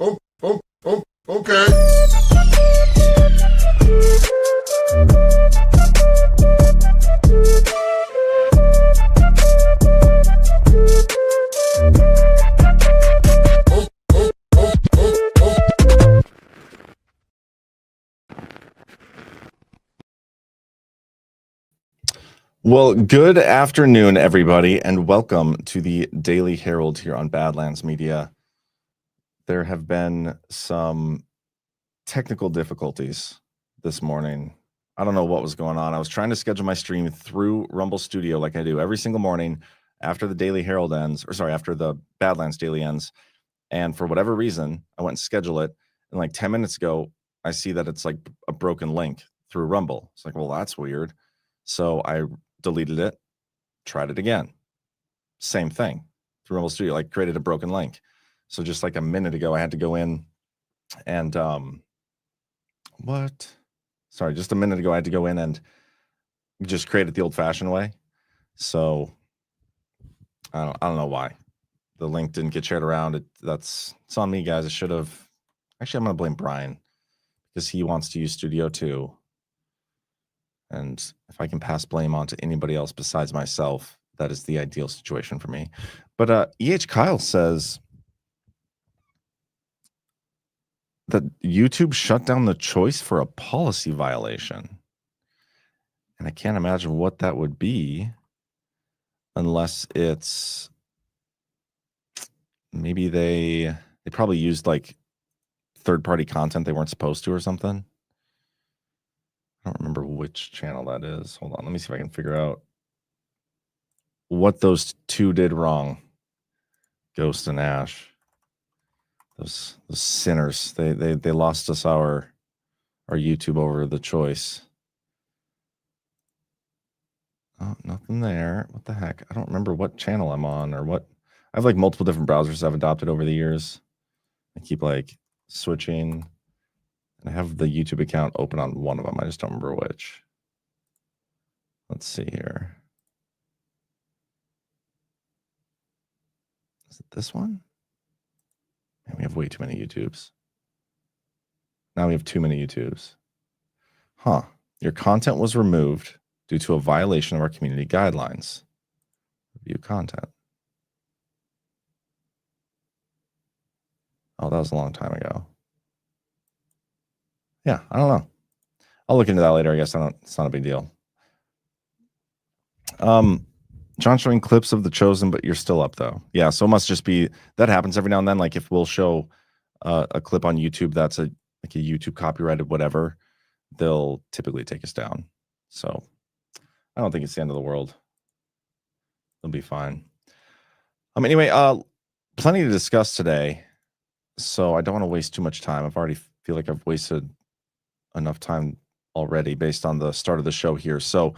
Okay. Well, good afternoon, everybody, and welcome to the Daily Herold here on Badlands Media. There have been some technical difficulties this morning. I don't know what was going on. I was trying to schedule my stream through Rumble Studio like I do every single morning after the Daily Herold ends, after the Badlands Daily ends. And for whatever reason, I went and scheduled it. And like 10 minutes ago, I see that it's like a broken link through Rumble. It's like, well, that's weird. So I deleted it, tried it again. Same thing through Rumble Studio, like created a broken link. So just like a minute ago, I had to go in and just a minute ago, I had to go in and just create it the old-fashioned way. So I don't know why the link didn't get shared around. It's on me, guys. I should have. Actually, I'm gonna blame Brian because he wants to use Studio too. And if I can pass blame on to anybody else besides myself, that is the ideal situation for me. But E.H. Kyle says that YouTube shut down the choice for a policy violation. And I can't imagine what that would be unless it's maybe they probably used like third-party content they weren't supposed to or something. I don't remember which channel that is. Hold on, let me see if I can figure out what those two did wrong. Ghost and Ash. Those sinners. They lost us our YouTube over the choice. Oh, nothing there. What the heck? I don't remember what channel I'm on or what. I have like multiple different browsers I've adopted over the years. I keep like switching. And I have the YouTube account open on one of them. I just don't remember which. Let's see here. Is it this one? Man, we have way too many YouTubes. Now we have too many YouTubes. Huh. Your content was removed due to a violation of our community guidelines. Review content. Oh, that was a long time ago. Yeah, I don't know. I'll look into that later. I guess it's not a big deal. John showing clips of The Chosen, but you're still up though. Yeah, so it must just be that happens every now and then. Like if we'll show a clip on YouTube that's like a YouTube copyrighted whatever, they'll typically take us down. So I don't think it's the end of the world. It'll be fine. Anyway, plenty to discuss today, so I don't want to waste too much time. I already feel like I've wasted enough time already based on the start of the show here. So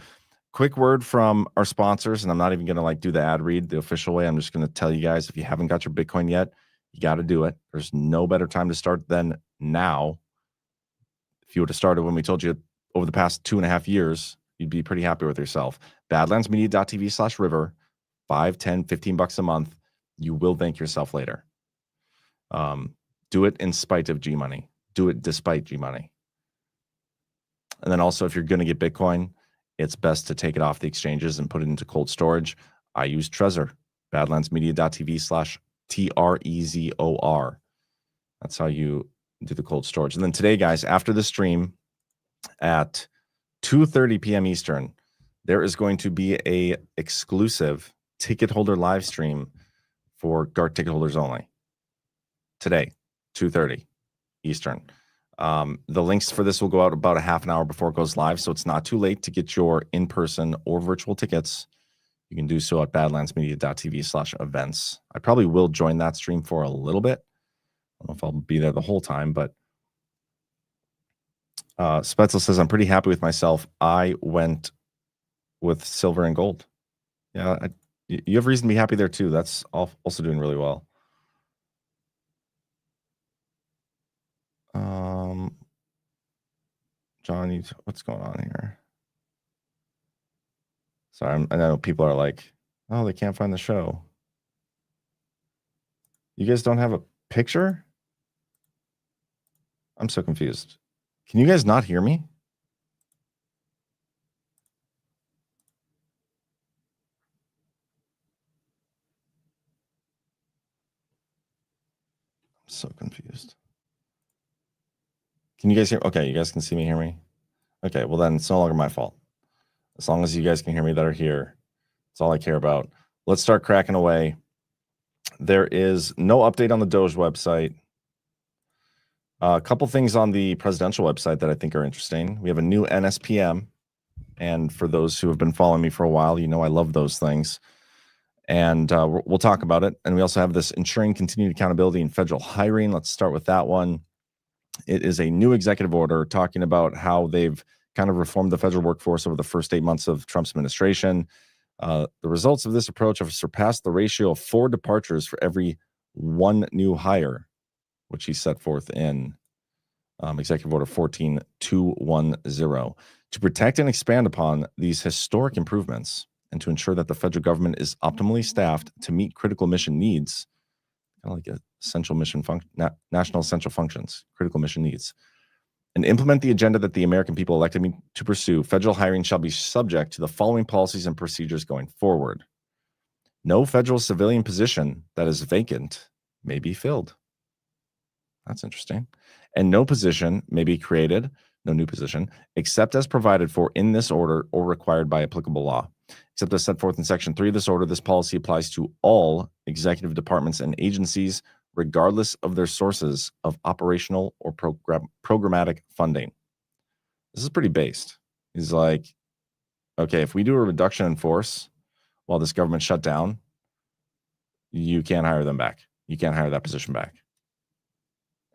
quick word from our sponsors, and I'm not even going to like do the ad read the official way. I'm just going to tell you guys, if you haven't got your Bitcoin yet, you got to do it. There's no better time to start than now. If you would have started when we told you over the past 2.5 years, you'd be pretty happy with yourself. Badlandsmedia.tv/river, $5, $10, $15 a month. You will thank yourself later. Do it in spite of G Money. Do it despite G Money. And then also, if you're going to get Bitcoin, it's best to take it off the exchanges and put it into cold storage. I use Trezor, badlandsmedia.tv/TREZOR. That's how you do the cold storage. And then today, guys, after the stream at 2:30 p.m. Eastern, there is going to be a exclusive ticket holder live stream for GART ticket holders only. Today, 2:30 Eastern. The links for this will go out about a half an hour before it goes live, so it's not too late to get your in-person or virtual tickets. You can do so at badlandsmedia.tv/events. I probably will join that stream for a little bit. I don't know if I'll be there the whole time, but Spetzel says, I'm pretty happy with myself. I went with silver and gold. Yeah, you have reason to be happy there too. That's also doing really well. John, what's going on here? Sorry, I know people are like, oh, they can't find the show. You guys don't have a picture? I'm so confused. Can you guys not hear me? I'm so confused. Can you guys hear? Okay, you guys can see me, hear me? Okay, well then it's no longer my fault. As long as you guys can hear me that are here, that's all I care about. Let's start cracking away. There is no update on the Doge website. A couple things on the presidential website that I think are interesting. We have a new NSPM. And for those who have been following me for a while, you know I love those things. And we'll talk about it. And we also have this ensuring continued accountability in federal hiring. Let's start with that one. It is a new executive order talking about how they've kind of reformed the federal workforce over the first 8 months of Trump's administration. The results of this approach have surpassed the ratio of 4 departures for every 1 new hire, which he set forth in Executive Order 14210. To protect and expand upon these historic improvements and to ensure that the federal government is optimally staffed to meet critical mission needs, kind of like a essential mission national essential functions, critical mission needs, and implement the agenda that the American people elected me to pursue, federal hiring shall be subject to the following policies and procedures going forward. No federal civilian position that is vacant may be filled. That's interesting. And no position may be created, no new position, except as provided for in this order or required by applicable law. Except as set forth in Section 3 of this order, this policy applies to all executive departments and agencies, regardless of their sources of operational or programmatic funding. This is pretty based. He's like, okay, if we do a reduction in force while this government shut down, you can't hire them back. You can't hire that position back.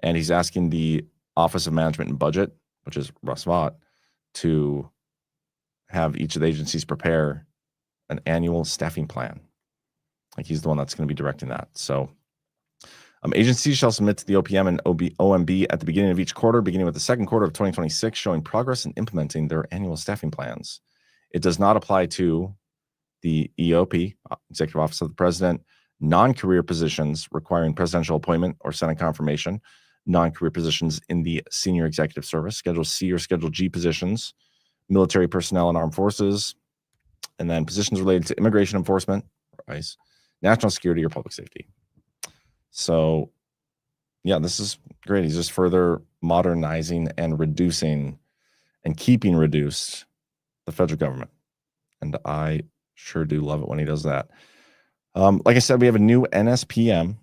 And he's asking the Office of Management and Budget, which is Russ Vought, to have each of the agencies prepare an annual staffing plan. Like he's the one that's going to be directing that. So agencies shall submit to the OPM and OMB at the beginning of each quarter, beginning with the second quarter of 2026, showing progress in implementing their annual staffing plans. It does not apply to the EOP, Executive Office of the President, non-career positions requiring presidential appointment or Senate confirmation, non-career positions in the senior executive service, Schedule C or Schedule G positions, military personnel and armed forces, and then positions related to immigration enforcement, or ICE, national security or public safety. So, yeah, this is great. He's just further modernizing and reducing and keeping reduced the federal government. And I sure do love it when he does that. Like I said, we have a new NSPM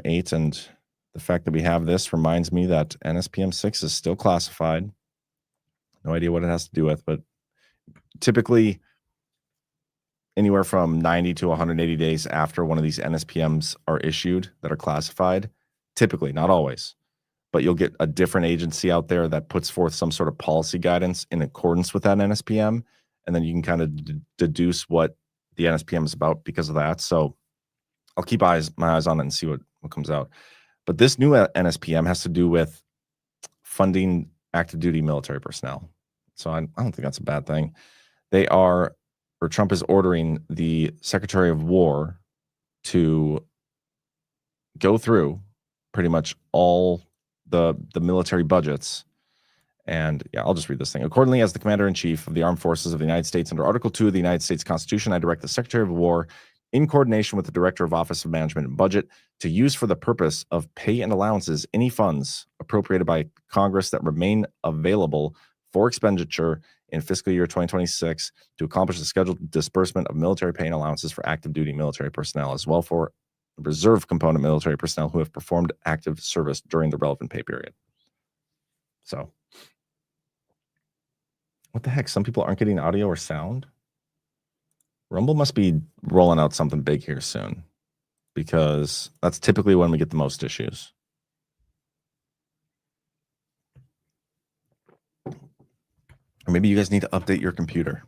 8, and the fact that we have this reminds me that NSPM 6 is still classified. No idea what it has to do with, but typically anywhere from 90 to 180 days after one of these NSPMs are issued that are classified, typically, not always, but you'll get a different agency out there that puts forth some sort of policy guidance in accordance with that NSPM, and then you can kind of deduce what the NSPM is about because of that. So I'll keep my eyes on it and see what comes out. But this new NSPM has to do with funding active duty military personnel. So I don't think that's a bad thing. Trump is ordering the Secretary of War to go through pretty much all the military budgets. And yeah, I'll just read this thing. Accordingly, as the Commander-in-Chief of the Armed Forces of the United States under Article 2 of the United States Constitution, I direct the Secretary of War, in coordination with the Director of Office of Management and Budget, to use for the purpose of pay and allowances any funds appropriated by Congress that remain available for expenditure in fiscal year 2026 to accomplish the scheduled disbursement of military pay and allowances for active duty military personnel, as well for reserve component military personnel who have performed active service during the relevant pay period. So, what the heck? Some people aren't getting audio or sound? Rumble must be rolling out something big here soon, because that's typically when we get the most issues. Or maybe you guys need to update your computer.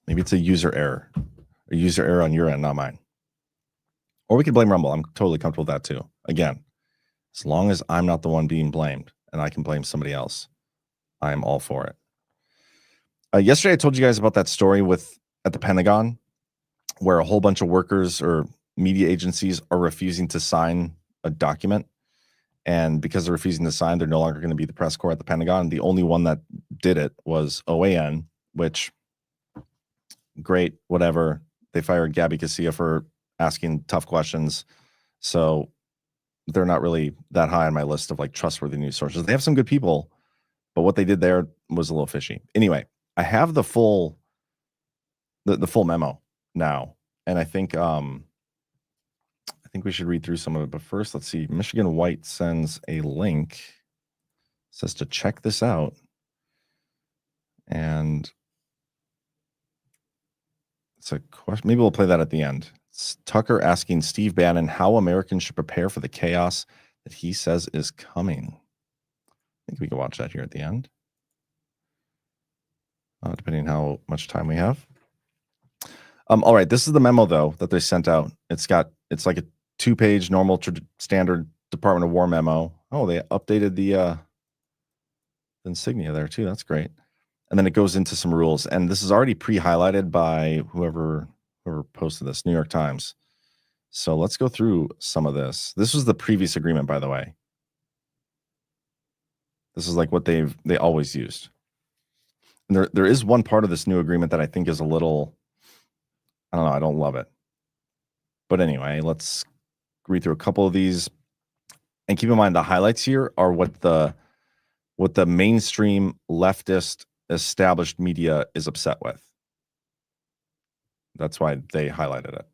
Maybe it's a user error on your end, not mine. Or we could blame Rumble. I'm totally comfortable with that too. Again, as long as I'm not the one being blamed and I can blame somebody else, I am all for it. Yesterday, I told you guys about that story at the Pentagon, where a whole bunch of workers or media agencies are refusing to sign a document. And because they're refusing to sign, they're no longer going to be the press corps at the Pentagon. The only one that did it was OAN, which, great, whatever. They fired Gabby Casilla for asking tough questions. So they're not really that high on my list of like trustworthy news sources. They have some good people, but what they did there was a little fishy. Anyway, I have the full memo now, and I think we should read through some of it. But first, let's see. Michigan White sends a link, says to check this out, and it's a question. Maybe we'll play that at the end. It's Tucker asking Steve Bannon how Americans should prepare for the chaos that he says is coming. I think we can watch that here at the end, depending on how much time we have. All right, this is the memo though that they sent out. It's like a 2-page normal standard Department of War memo. Oh, they updated the insignia there too. That's great. And then it goes into some rules, and this is already pre-highlighted by whoever posted this, New York Times. So let's go through some of this. This was the previous agreement, by the way. This is like what they always used. And there is one part of this new agreement that I think is a little, I don't know, I don't love it. But anyway, let's read through a couple of these. And keep in mind, the highlights here are what the mainstream leftist established media is upset with. That's why they highlighted it.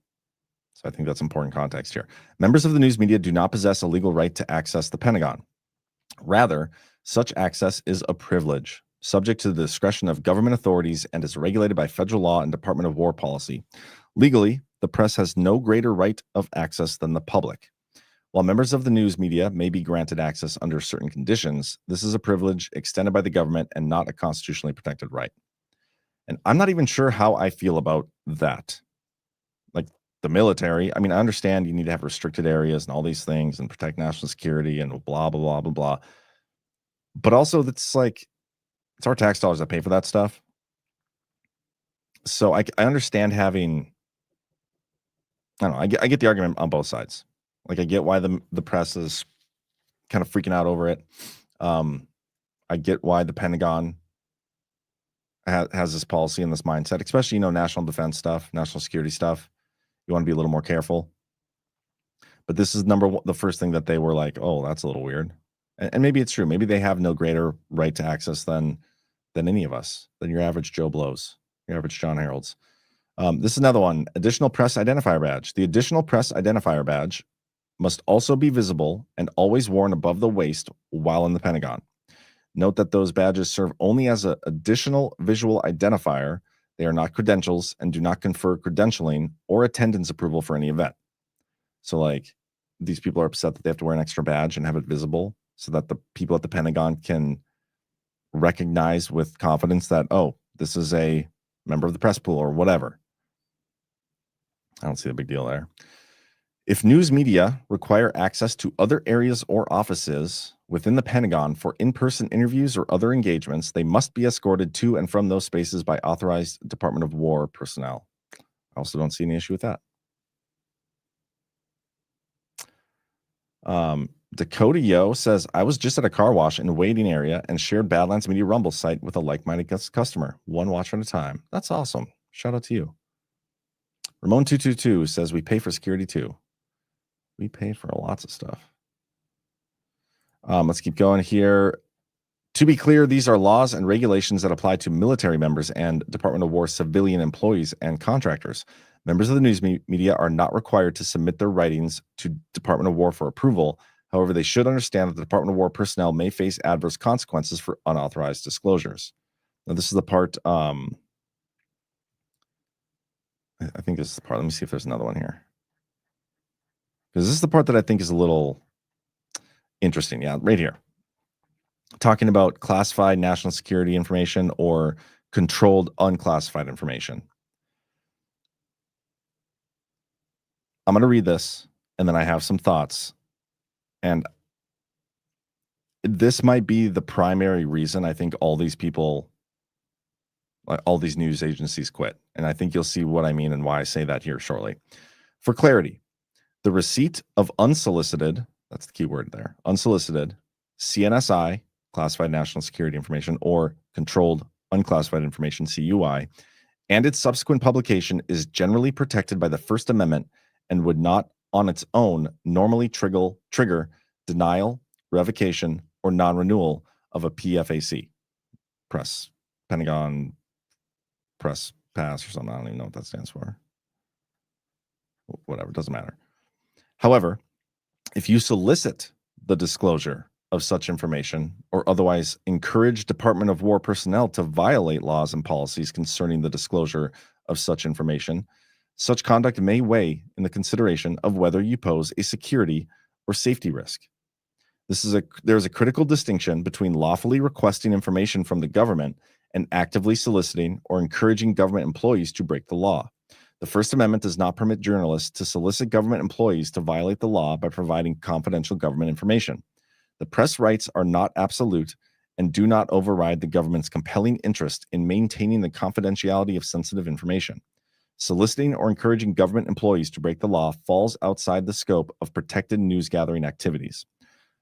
So I think that's important context here. Members of the news media do not possess a legal right to access the Pentagon. Rather, such access is a privilege, subject to the discretion of government authorities, and is regulated by federal law and Department of War policy. Legally, the press has no greater right of access than the public. While members of the news media may be granted access under certain conditions, this is a privilege extended by the government and not a constitutionally protected right. And I'm not even sure how I feel about that. Like the military, I mean, I understand you need to have restricted areas and all these things and protect national security and blah, blah, blah, blah, blah. But also, that's like, it's our tax dollars that pay for that stuff. So I understand having, I don't know, I get the argument on both sides. Like, I get why the press is kind of freaking out over it. I get why the Pentagon has this policy and this mindset, especially, national defense stuff, national security stuff. You want to be a little more careful. But this is the first thing that they were like, oh, that's a little weird. And maybe it's true. Maybe they have no greater right to access than any of us, than your average Joe Blows, your average Jon Herolds. This is another one, additional press identifier badge. The additional press identifier badge must also be visible and always worn above the waist while in the Pentagon. Note that those badges serve only as an additional visual identifier. They are not credentials and do not confer credentialing or attendance approval for any event. So, like, these people are upset that they have to wear an extra badge and have it visible so that the people at the Pentagon can recognize with confidence that, oh, this is a member of the press pool or whatever. I don't see the big deal there. If news media require access to other areas or offices within the Pentagon for in-person interviews or other engagements, they must be escorted to and from those spaces by authorized Department of War personnel. I also don't see any issue with that. Dakota Yo says, I was just at a car wash in a waiting area and shared Badlands Media Rumble site with a like-minded customer. One watch at a time. That's awesome. Shout out to you. Ramon222 says, we pay for security too. We pay for lots of stuff. Let's keep going here. To be clear, these are laws and regulations that apply to military members and Department of War civilian employees and contractors. Members of the news media are not required to submit their writings to Department of War for approval. However, they should understand that the Department of War personnel may face adverse consequences for unauthorized disclosures. Now, this is the part, I think this is the part. Let me see if there's another one here. Because this is the part that I think is a little interesting. Yeah, right here. Talking about classified national security information or controlled unclassified information. I'm going to read this, and then I have some thoughts. And this might be the primary reason I think all these people, all these news agencies quit. And I think you'll see what I mean and why I say that here shortly. For clarity, the receipt of unsolicited, That's the key word there. Unsolicited, CNSI, classified national security information, or controlled unclassified information, CUI, and its subsequent publication is generally protected by the First Amendment and would not on its own normally trigger denial, revocation, or non-renewal of a PFAC, press, Pentagon, press pass or something. I don't even know what that stands for. Whatever, doesn't matter. However, if you solicit the disclosure of such information or otherwise encourage Department of War personnel to violate laws and policies concerning the disclosure of such information, such conduct may weigh in the consideration of whether you pose a security or safety risk. There is a critical distinction between lawfully requesting information from the government and actively soliciting or encouraging government employees to break the law. The First Amendment does not permit journalists to solicit government employees to violate the law by providing confidential government information. The press rights are not absolute and do not override the government's compelling interest in maintaining the confidentiality of sensitive information. Soliciting or encouraging government employees to break the law falls outside the scope of protected news gathering activities.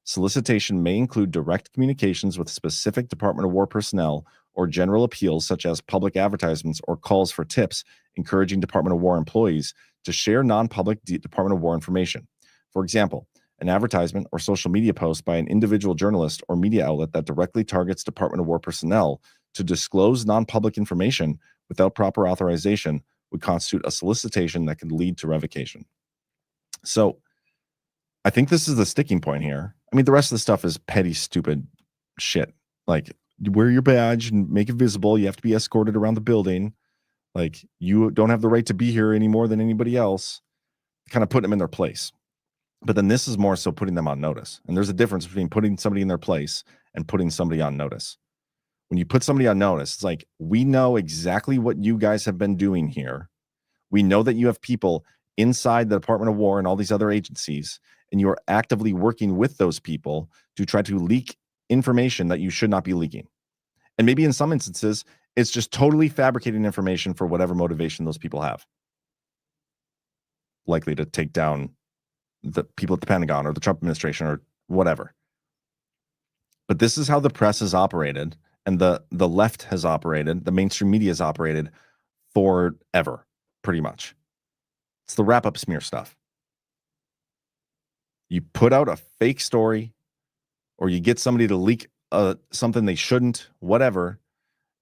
Solicitation may include direct communications with specific Department of War personnel or general appeals such as public advertisements or calls for tips encouraging Department of War employees to share non-public Department of War information. For example, an advertisement or social media post by an individual journalist or media outlet that directly targets Department of War personnel to disclose non-public information without proper authorization would constitute a solicitation that could lead to revocation. So I think this is the sticking point here. I mean, the rest of the stuff is petty, stupid shit. Like, you wear your badge and make it visible. You have to be escorted around the building. Like, you don't have the right to be here any more than anybody else. Kind of putting them in their place. But then this is more so putting them on notice. And there's a difference between putting somebody in their place and putting somebody on notice. When you put somebody on notice, it's like, we know exactly what you guys have been doing here. We know that you have people inside the Department of War and all these other agencies, and you are actively working with those people to try to leak information that you should not be leaking. And maybe in some instances, it's just totally fabricating information for whatever motivation those people have. Likely to take down the people at the Pentagon or the Trump administration or whatever. But this is how the press has operated, and the left has operated, the mainstream media has operated forever, pretty much. It's the wrap-up smear stuff. You put out a fake story, or you get somebody to leak something they shouldn't, whatever,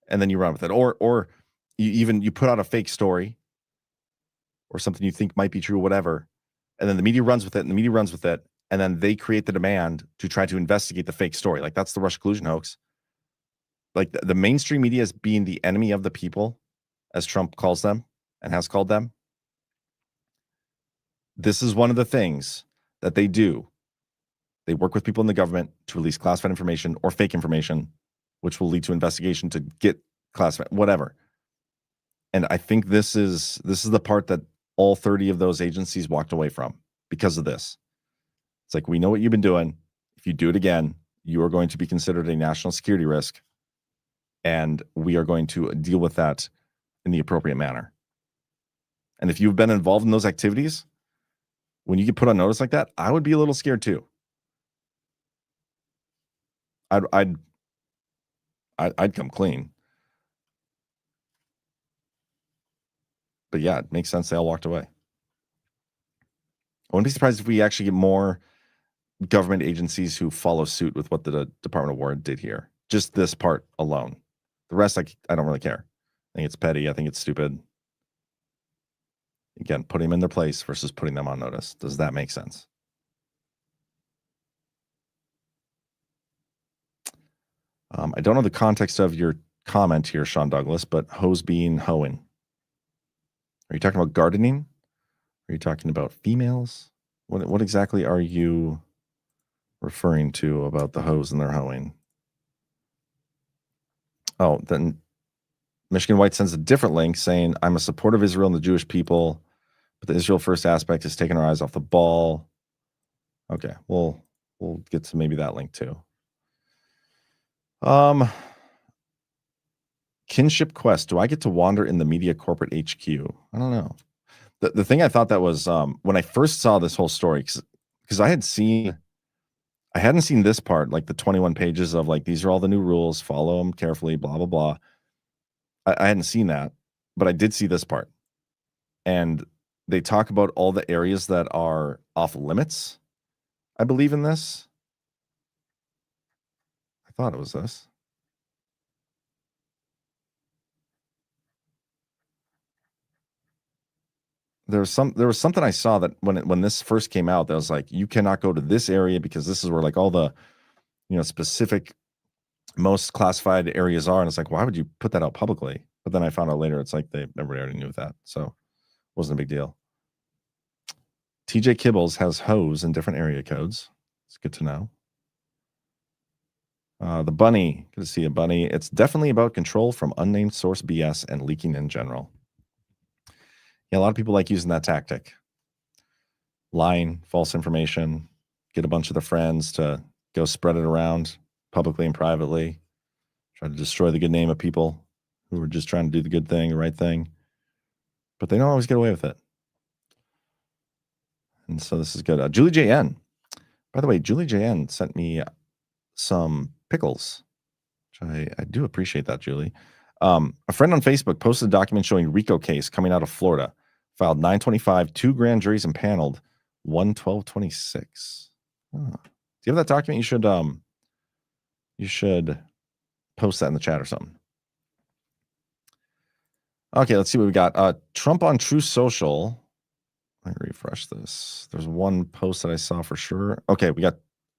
and then you run with it. Or you put out a fake story or something you think might be true, whatever, and then the media runs with it, and the media runs with it, and then they create the demand to try to investigate the fake story. Like, that's the Russia collusion hoax. Like, the mainstream media is being the enemy of the people, as Trump calls them and has called them. This is one of the things that they do. They work with people in the government to release classified information or fake information, which will lead to investigation to get classified, whatever. And I think this is the part that all 30 of those agencies walked away from because of this. It's like, we know what you've been doing. If you do it again, you are going to be considered a national security risk, and we are going to deal with that in the appropriate manner. And if you've been involved in those activities, when you get put on notice like that, I would be a little scared too. I'd come clean. But yeah, it makes sense they all walked away. I wouldn't be surprised if we actually get more government agencies who follow suit with what the Department of War did here. Just this part alone. The rest, I don't really care. I think it's petty. I think it's stupid. Again, putting them in their place versus putting them on notice. Does that make sense? I don't know the context of your comment here, Sean Douglas, but hose being hoeing. Are you talking about gardening? Are you talking about females? What exactly are you referring to about the hose and their hoeing? Oh, then Michigan White sends a different link saying, I'm a supporter of Israel and the Jewish people, but the Israel first aspect is taking our eyes off the ball. Okay, we'll get to maybe that link too. Kinship Quest. Do I get to wander in the media corporate HQ? I don't know. The thing I thought that was when I first saw this whole story, because I had seen I hadn't seen this part, like the 21 pages of like, these are all the new rules, follow them carefully, blah, blah, blah. I hadn't seen that, but I did see this part. And they talk about all the areas that are off limits, I believe, in this. I thought it was this. There was something I saw that when this first came out, that was like, you cannot go to this area because this is where like all the, specific most classified areas are. And it's like, why would you put that out publicly? But then I found out later, it's like everybody already knew that. So it wasn't a big deal. TJ Kibbles has hose in different area codes. It's good to know. The bunny, good to see a bunny. It's definitely about control from unnamed source BS and leaking in general. Yeah, a lot of people like using that tactic. Lying, false information, get a bunch of their friends to go spread it around publicly and privately, try to destroy the good name of people who are just trying to do the good thing, the right thing. But they don't always get away with it. And so this is good. Julie JN. By the way, Julie JN sent me some pickles, which I do appreciate that, Julie. A friend on Facebook posted a document showing RICO case coming out of Florida. Filed 925, 2 grand juries impaneled, 11226. Oh. Do you have that document? You should post that in the chat or something. Okay, let's see what we got. Trump on True Social. Let me refresh this. There's one post that I saw for sure. Okay, we got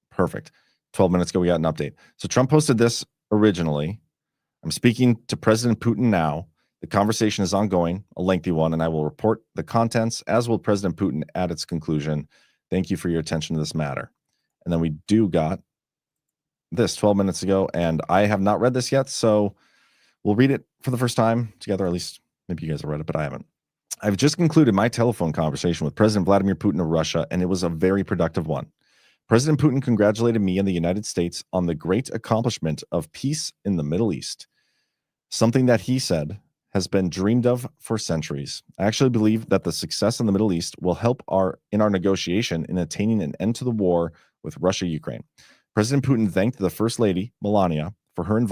perfect. 12 minutes ago, we got an update. So Trump posted this originally. I'm speaking to President Putin now. The conversation is ongoing, a lengthy one, and I will report the contents, as will President Putin, at its conclusion. Thank you for your attention to this matter. And then we got this 12 minutes ago, and I have not read this yet, so we'll read it for the first time together. At least maybe you guys have read it, but I haven't. I've just concluded my telephone conversation with President Vladimir Putin of Russia, and it was a very productive one. President Putin congratulated me and the United States on the great accomplishment of peace in the Middle East, something that he said has been dreamed of for centuries. I actually believe that the success in the Middle East will help in our negotiation in attaining an end to the war with Russia-Ukraine. President Putin thanked the First Lady, Melania, for her involvement